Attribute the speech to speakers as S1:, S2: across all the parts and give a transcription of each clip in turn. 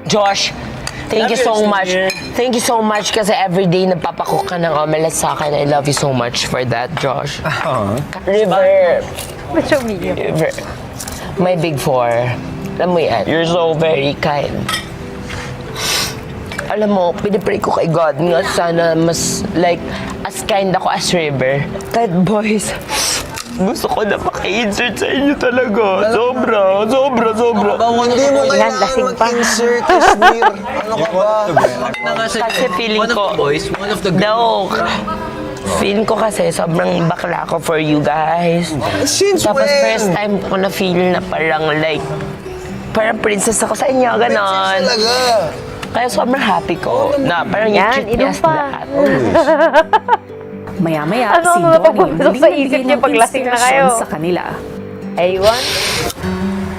S1: Josh, thank you so much. Thank you so much kasi everyday nagpapacook ka ng omelette sa akin. I love you so much for that, Josh. River. River. My big four. Alam mo yan, you're so very kind. Alam mo, pinipray ko kay God nga sana mas like as kind ako as River. Kahit boys, gusto ko na maka-insert sa inyo talaga. Sobra.
S2: Hindi mo kailangan mag-insert, Kasmir. Ano ka ba?
S1: Kasi feeling ko,
S3: One of the girls.
S1: feeling ko kasi sobrang bakla ko for you guys.
S2: Since
S1: Tapos
S2: when?
S1: first time ko na feel na parang like, parang princess ako sa inyo, ganon.
S2: Talaga.
S1: Kaya sobrang happy ko na parang you
S4: Yan,
S1: treat me
S4: inom
S1: as
S4: pa.
S1: that.
S5: Maya-maya,
S4: Ano
S5: si
S4: ang mga
S5: Donnie
S4: pagpapasok sa isip niya pag lasing na kayo?
S5: sa kanila.
S4: Aywan.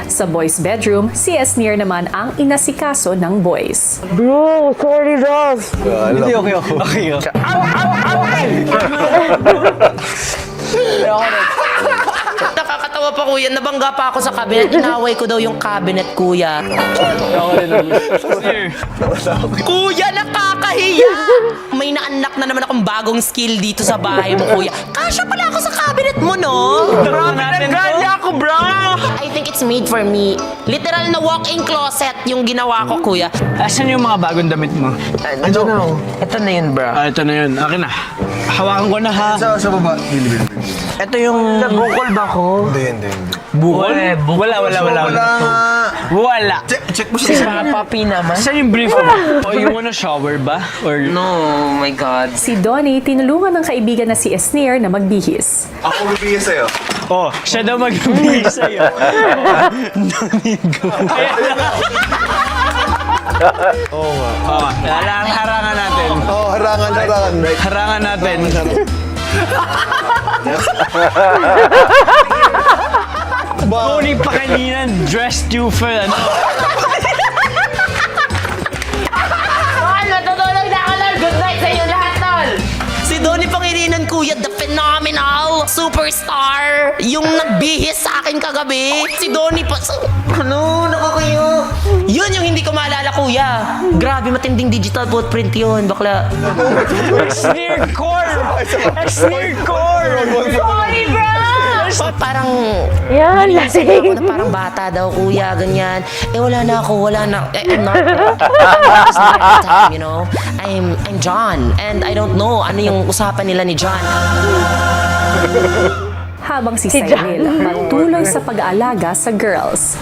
S5: Sa boys' bedroom, si Esnir naman ang inasikaso ng boys.
S1: Bro, sorry, Ross.
S3: Hindi, okay ako. Okay ako.
S1: Nakakatawa pa, kuya. Nabangga pa ako sa cabinet. Inaway ko daw yung cabinet, kuya. Kuya, nakakahiya! May naanak na naman akong bagong skill dito sa bahay mo, kuya. Kasya pala ako sa cabinet mo, no?
S3: Grabe na ganya ako, bro!
S1: I think it's made for me. Literal na walk-in closet yung ginawa ko, kuya.
S3: Asan yung mga bagong damit mo?
S1: Ito na yun, bro.
S3: Ito na yun. Akin na. Hawakan ko na, ha?
S2: Sa baba.
S3: Ito yung...
S1: Nabukol ba ko?
S2: Hindi.
S3: Bukol? Wala.
S2: Wala nga.
S3: Wala.
S2: Check mo
S1: Si
S2: siya.
S1: Mga papi naman.
S3: Saan yung brief mo? O you wanna shower ba? Or...
S1: No, oh my God.
S5: Si Donnie tinulungan ng kaibigan na si Esnir na magbihis.
S2: Ako bibigyan sa'yo.
S3: Oh, siya daw magbibigay sa'yo.
S2: Oo nga.
S3: Oh, harangan natin.
S2: Oo, harangan.
S3: Harangan natin. Kunin pa kanina, dressed you for ano.
S1: Tol, matutulog na ako, Tol. Good night sa inyo lahat, Tol. Si Donnie Pangilinan, kuya, the phenomenal superstar. Yung nagbihis sa akin kagabi. Si Donnie pa... Ano? Nakakayo. Yun yung hindi ko maalala, kuya. Grabe, matinding digital footprint yun, bakla.
S3: Sneer core! Sneer core!
S1: Sorry, bro! Parang...
S4: Yan,
S1: Ako
S4: lasing.
S1: na parang bata daw, kuya, ganyan. Wala na ako, wala na. I'm not time, you know? I'm John, and I don't know ano yung usapan nila ni John.
S5: Habang si
S4: Si
S5: Cyril patuloy sa pag-aalaga sa girls.